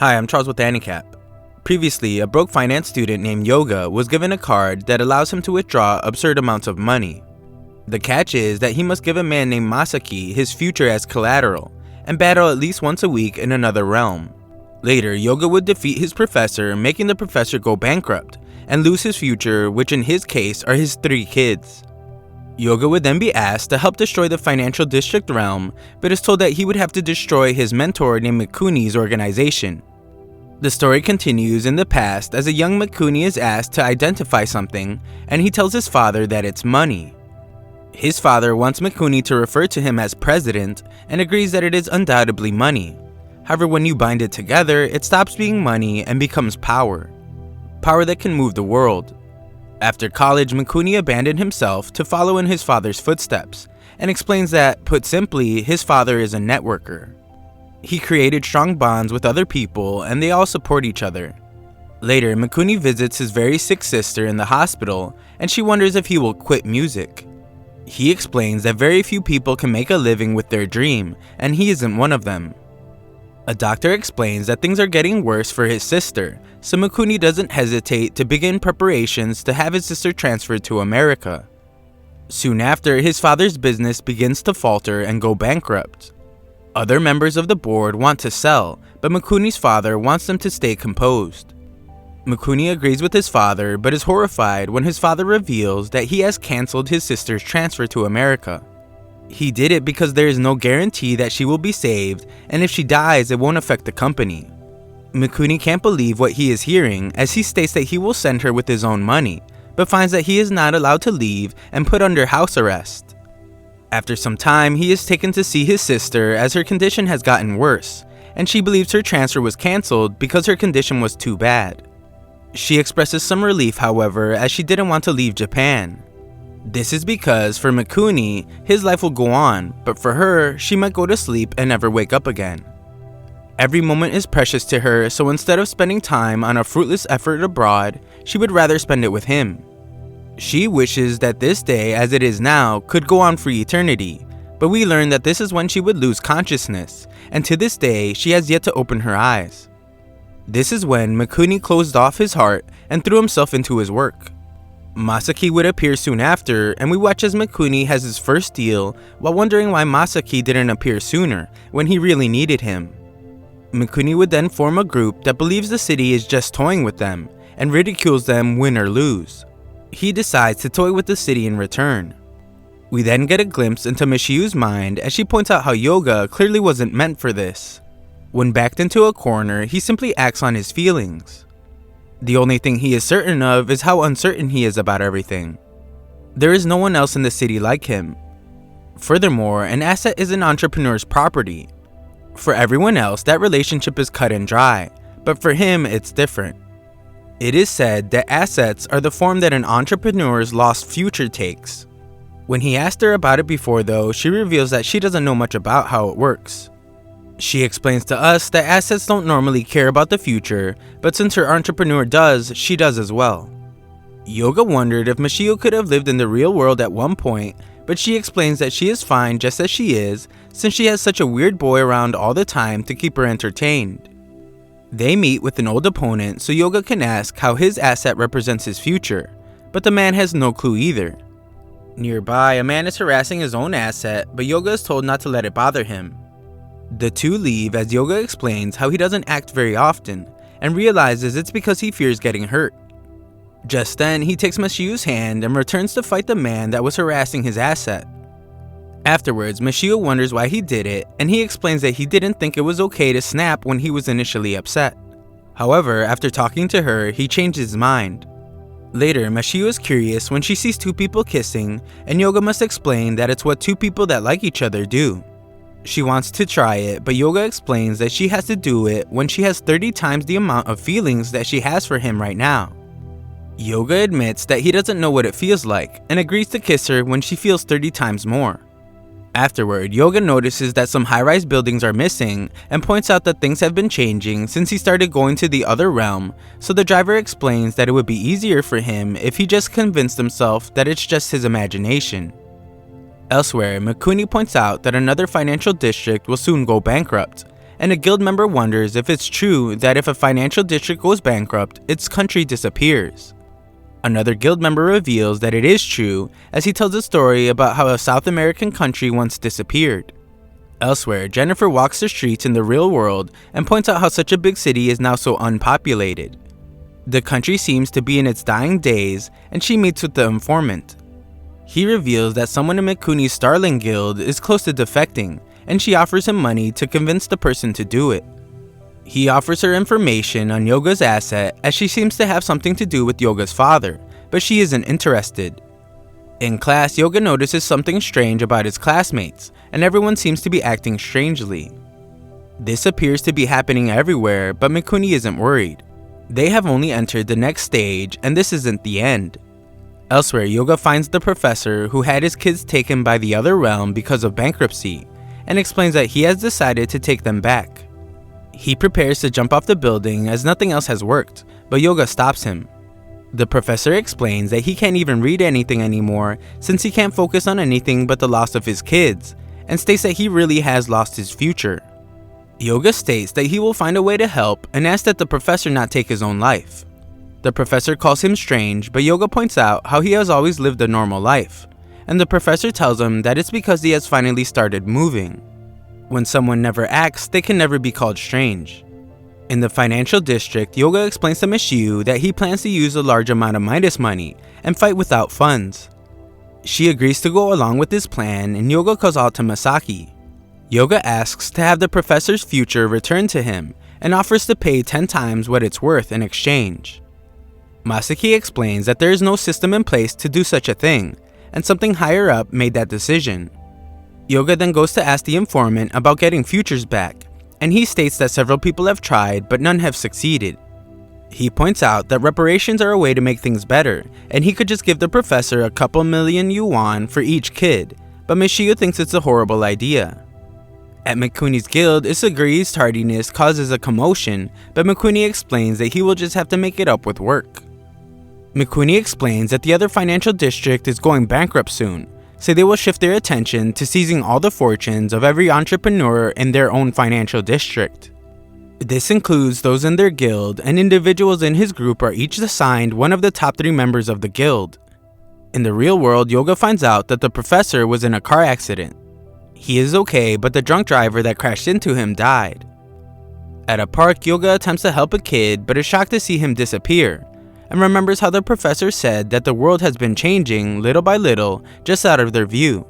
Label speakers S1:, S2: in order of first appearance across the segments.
S1: Hi, I'm Charles with AniCap. Previously, a broke finance student named Yoga was given a card that allows him to withdraw absurd amounts of money. The catch is that he must give a man named Masaki his future as collateral, and battle at least once a week in another realm. Later, Yoga would defeat his professor, making the professor go bankrupt, and lose his future, which in his case are his 3 kids. Yoga would then be asked to help destroy the financial district realm, but is told that he would have to destroy his mentor named Mikuni's organization. The story continues in the past as a young Mikuni is asked to identify something, and he tells his father that it's money. His father wants Mikuni to refer to him as president and agrees that it is undoubtedly money. However, when you bind it together, it stops being money and becomes power. Power that can move the world. After college, Mikuni abandoned himself to follow in his father's footsteps, and explains that, put simply, his father is a networker. He created strong bonds with other people, and they all support each other. Later, Mikuni visits his very sick sister in the hospital, and she wonders if he will quit music. He explains that very few people can make a living with their dream, and he isn't one of them. A doctor explains that things are getting worse for his sister, so Mikuni doesn't hesitate to begin preparations to have his sister transferred to America. Soon after, his father's business begins to falter and go bankrupt. Other members of the board want to sell, but Mikuni's father wants them to stay composed. Mikuni agrees with his father, but is horrified when his father reveals that he has cancelled his sister's transfer to America. He did it because there is no guarantee that she will be saved, and if she dies, it won't affect the company. Mikuni can't believe what he is hearing, as he states that he will send her with his own money, but finds that he is not allowed to leave and put under house arrest. After some time, he is taken to see his sister as her condition has gotten worse, and she believes her transfer was cancelled because her condition was too bad. She expresses some relief, however, as she didn't want to leave Japan. This is because, for Mikuni, his life will go on, but for her, she might go to sleep and never wake up again. Every moment is precious to her, so instead of spending time on a fruitless effort abroad, she would rather spend it with him. She wishes that this day, as it is now, could go on for eternity, but we learn that this is when she would lose consciousness, and to this day, she has yet to open her eyes. This is when Mikuni closed off his heart and threw himself into his work. Masaki would appear soon after, and we watch as Mikuni has his first deal while wondering why Masaki didn't appear sooner when he really needed him. Mikuni would then form a group that believes the city is just toying with them and ridicules them win or lose. He decides to toy with the city in return. We then get a glimpse into Michiu's mind as she points out how Yoga clearly wasn't meant for this. When backed into a corner, he simply acts on his feelings. The only thing he is certain of is how uncertain he is about everything. There is no one else in the city like him. Furthermore, an asset is an entrepreneur's property. For everyone else, that relationship is cut and dry, but for him, it's different. It is said that assets are the form that an entrepreneur's lost future takes. When he asked her about it before though, she reveals that she doesn't know much about how it works. She explains to us that assets don't normally care about the future, but since her entrepreneur does, she does as well. Yoga wondered if Michiu could have lived in the real world at one point, but she explains that she is fine just as she is, since she has such a weird boy around all the time to keep her entertained. They meet with an old opponent so Yoga can ask how his asset represents his future, but the man has no clue either. Nearby, a man is harassing his own asset, but Yoga is told not to let it bother him. The two leave as Yoga explains how he doesn't act very often, and realizes it's because he fears getting hurt. Just then, he takes Michiu's hand and returns to fight the man that was harassing his asset. Afterwards, Michiu wonders why he did it, and he explains that he didn't think it was okay to snap when he was initially upset. However, after talking to her, he changed his mind. Later, Michiu is curious when she sees 2 people kissing, and Yoga must explain that it's what 2 people that like each other do. She wants to try it, but Yoga explains that she has to do it when she has 30 times the amount of feelings that she has for him right now. Yoga admits that he doesn't know what it feels like, and agrees to kiss her when she feels 30 times more. Afterward, Yoga notices that some high-rise buildings are missing and points out that things have been changing since he started going to the other realm, so the driver explains that it would be easier for him if he just convinced himself that it's just his imagination. Elsewhere, Mikuni points out that another financial district will soon go bankrupt, and a guild member wonders if it's true that if a financial district goes bankrupt, its country disappears. Another guild member reveals that it is true as he tells a story about how a South American country once disappeared. Elsewhere, Jennifer walks the streets in the real world and points out how such a big city is now so unpopulated. The country seems to be in its dying days, and she meets with the informant. He reveals that someone in Mikuni's Starling Guild is close to defecting, and she offers him money to convince the person to do it. He offers her information on Yoga's asset as she seems to have something to do with Yoga's father, but she isn't interested. In class, Yoga notices something strange about his classmates, and everyone seems to be acting strangely. This appears to be happening everywhere, but Mikuni isn't worried. They have only entered the next stage, and this isn't the end. Elsewhere, Yoga finds the professor who had his kids taken by the other realm because of bankruptcy, and explains that he has decided to take them back. He prepares to jump off the building as nothing else has worked, but Yoga stops him. The professor explains that he can't even read anything anymore since he can't focus on anything but the loss of his kids, and states that he really has lost his future. Yoga states that he will find a way to help and asks that the professor not take his own life. The professor calls him strange, but Yoga points out how he has always lived a normal life, and the professor tells him that it's because he has finally started moving. When someone never acts, they can never be called strange. In the financial district, Yoga explains to Michiu that he plans to use a large amount of Midas money and fight without funds. She agrees to go along with his plan, and Yoga calls out to Masaki. Yoga asks to have the professor's future returned to him and offers to pay 10 times what it's worth in exchange. Masaki explains that there is no system in place to do such a thing, and something higher up made that decision. Yoga then goes to ask the informant about getting futures back, and he states that several people have tried but none have succeeded. He points out that reparations are a way to make things better, and he could just give the professor a couple million yuan for each kid, but Michiu thinks it's a horrible idea. At Mikuni's guild, Isaguri's tardiness causes a commotion, but Mikuni explains that he will just have to make it up with work. Mikuni explains that the other financial district is going bankrupt soon, so they will shift their attention to seizing all the fortunes of every entrepreneur in their own financial district. This includes those in their guild, and individuals in his group are each assigned one of the top 3 members of the guild. In the real world, Yoga finds out that the professor was in a car accident. He is okay, but the drunk driver that crashed into him died. At a park, Yoga attempts to help a kid but is shocked to see him disappear, and remembers how the professor said that the world has been changing little by little just out of their view.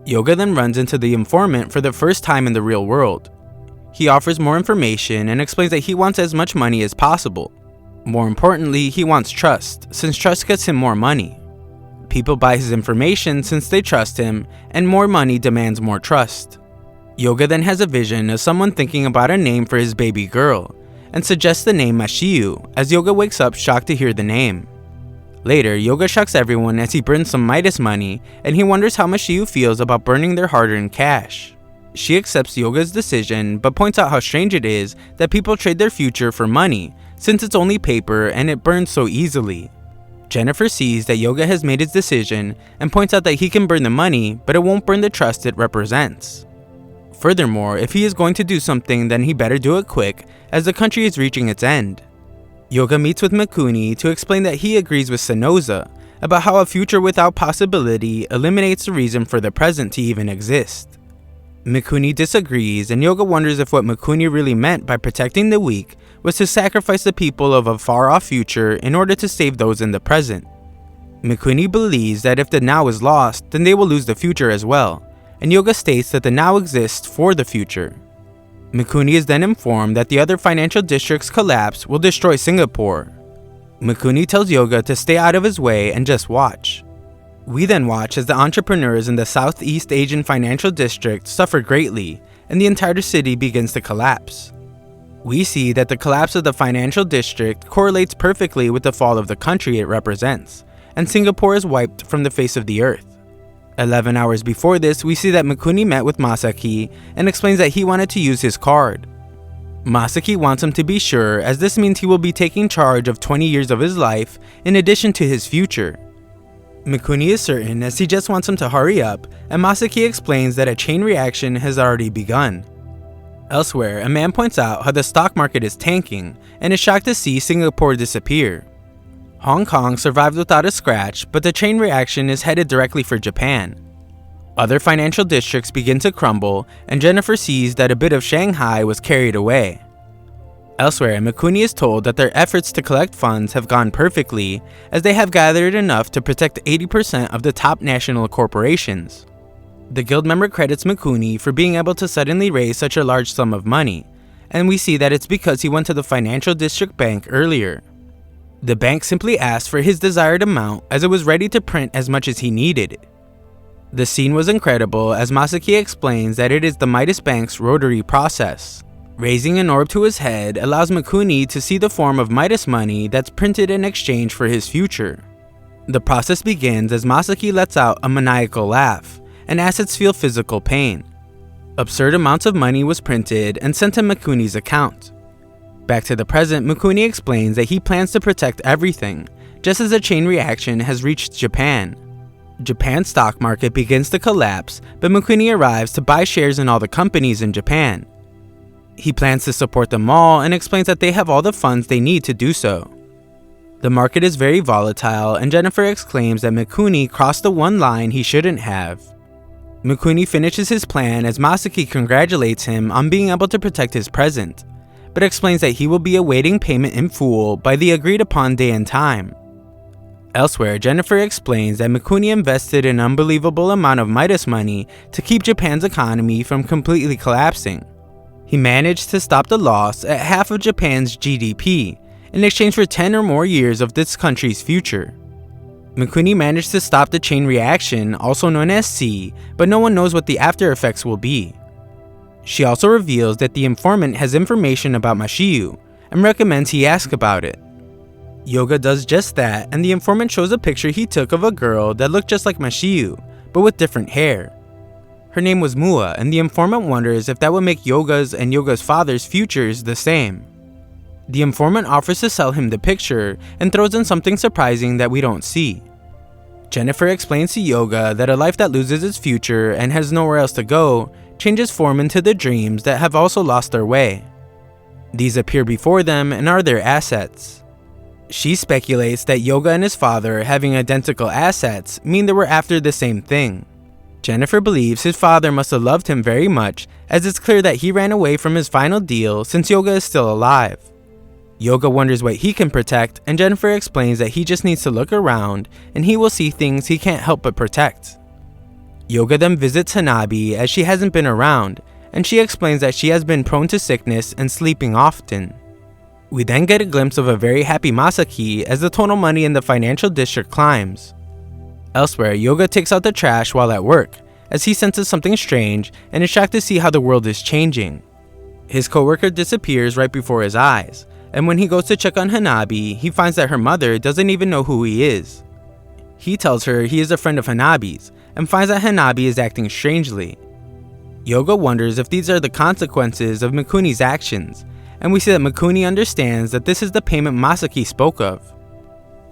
S1: Yoga then runs into the informant for the first time in the real world. He offers more information and explains that he wants as much money as possible. More importantly, he wants trust, since trust gets him more money. People buy his information since they trust him, and more money demands more trust. Yoga then has a vision of someone thinking about a name for his baby girl, and suggests the name Mashiu as Yoga wakes up shocked to hear the name. Later, Yoga shocks everyone as he burns some Midas money, and he wonders how Mashiu feels about burning their hard-earned cash. She accepts Yoga's decision, but points out how strange it is that people trade their future for money, since it's only paper and it burns so easily. Jennifer sees that Yoga has made his decision and points out that he can burn the money, but it won't burn the trust it represents. Furthermore, if he is going to do something, then he better do it quick, as the country is reaching its end. Yoga meets with Mikuni to explain that he agrees with Sonoza about how a future without possibility eliminates the reason for the present to even exist. Mikuni disagrees, and Yoga wonders if what Mikuni really meant by protecting the weak was to sacrifice the people of a far-off future in order to save those in the present. Mikuni believes that if the now is lost, then they will lose the future as well, and Yoga states that the now exists for the future. Mikuni is then informed that the other financial district's collapse will destroy Singapore. Mikuni tells Yoga to stay out of his way and just watch. We then watch as the entrepreneurs in the Southeast Asian financial district suffer greatly, and the entire city begins to collapse. We see that the collapse of the financial district correlates perfectly with the fall of the country it represents, and Singapore is wiped from the face of the earth. 11 hours before this, we see that Mikuni met with Masaki and explains that he wanted to use his card. Masaki wants him to be sure, as this means he will be taking charge of 20 years of his life in addition to his future. Mikuni is certain, as he just wants him to hurry up, and Masaki explains that a chain reaction has already begun. Elsewhere, a man points out how the stock market is tanking and is shocked to see Singapore disappear. Hong Kong survived without a scratch, but the chain reaction is headed directly for Japan. Other financial districts begin to crumble, and Jennifer sees that a bit of Shanghai was carried away. Elsewhere, Mikuni is told that their efforts to collect funds have gone perfectly, as they have gathered enough to protect 80% of the top national corporations. The guild member credits Mikuni for being able to suddenly raise such a large sum of money, and we see that it's because he went to the financial district bank earlier. The bank simply asked for his desired amount as it was ready to print as much as he needed. The scene was incredible as Masaki explains that it is the Midas Bank's rotary process. Raising an orb to his head allows Mikuni to see the form of Midas money that's printed in exchange for his future. The process begins as Masaki lets out a maniacal laugh, and assets feel physical pain. Absurd amounts of money was printed and sent to Mikuni's account. Back to the present, Mikuni explains that he plans to protect everything, just as a chain reaction has reached Japan. Japan's stock market begins to collapse, but Mikuni arrives to buy shares in all the companies in Japan. He plans to support them all and explains that they have all the funds they need to do so. The market is very volatile, and Jennifer exclaims that Mikuni crossed the one line he shouldn't have. Mikuni finishes his plan as Masaki congratulates him on being able to protect his present, but explains that he will be awaiting payment in full by the agreed upon day and time. Elsewhere, Jennifer explains that Mikuni invested an unbelievable amount of Midas money to keep Japan's economy from completely collapsing. He managed to stop the loss at half of Japan's GDP in exchange for 10 or more years of this country's future. Mikuni managed to stop the chain reaction, also known as C, but no one knows what the after effects will be. She also reveals that the informant has information about Mashiu and recommends he ask about it. Yoga does just that, and the informant shows a picture he took of a girl that looked just like Mashiu, but with different hair. Her name was Mua, and the informant wonders if that would make Yoga's and Yoga's father's futures the same. The informant offers to sell him the picture and throws in something surprising that we don't see. Jennifer explains to Yoga that a life that loses its future and has nowhere else to go changes form into the dreams that have also lost their way. These appear before them and are their assets. She speculates that Yoga and his father having identical assets mean they were after the same thing. Jennifer believes his father must have loved him very much, as it's clear that he ran away from his final deal since Yoga is still alive. Yoga wonders what he can protect, and Jennifer explains that he just needs to look around and he will see things he can't help but protect. Yoga then visits Hanabi as she hasn't been around, and she explains that she has been prone to sickness and sleeping often. We then get a glimpse of a very happy Masaki as the total money in the financial district climbs. Elsewhere, Yoga takes out the trash while at work, as he senses something strange and is shocked to see how the world is changing. His coworker disappears right before his eyes, and when he goes to check on Hanabi, he finds that her mother doesn't even know who he is. He tells her he is a friend of Hanabi's, and finds that Hanabi is acting strangely. Yoga wonders if these are the consequences of Mikuni's actions, and we see that Mikuni understands that this is the payment Masaki spoke of.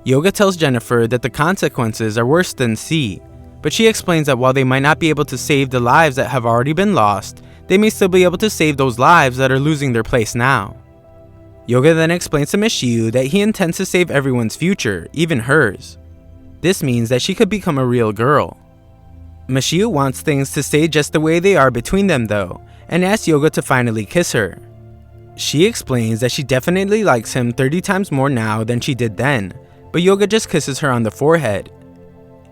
S1: Yoga tells Jennifer that the consequences are worse than C, but she explains that while they might not be able to save the lives that have already been lost, they may still be able to save those lives that are losing their place now. Yoga then explains to Mashiu that he intends to save everyone's future, even hers. This means that she could become a real girl. Mashiu wants things to stay just the way they are between them though, and asks Yoga to finally kiss her. She explains that she definitely likes him 30 times more now than she did then, but Yoga just kisses her on the forehead.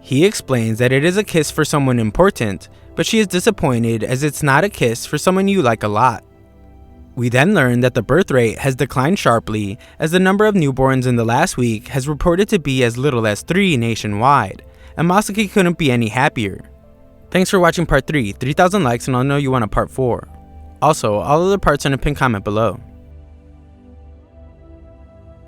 S1: He explains that it is a kiss for someone important, but she is disappointed as it's not a kiss for someone you like a lot. We then learn that the birth rate has declined sharply as the number of newborns in the last week has reported to be as little as 3 nationwide, and Masaki couldn't be any happier. Thanks for watching part 3, 3,000 likes and I'll know you want a part 4. Also, all of the parts in a pinned comment below.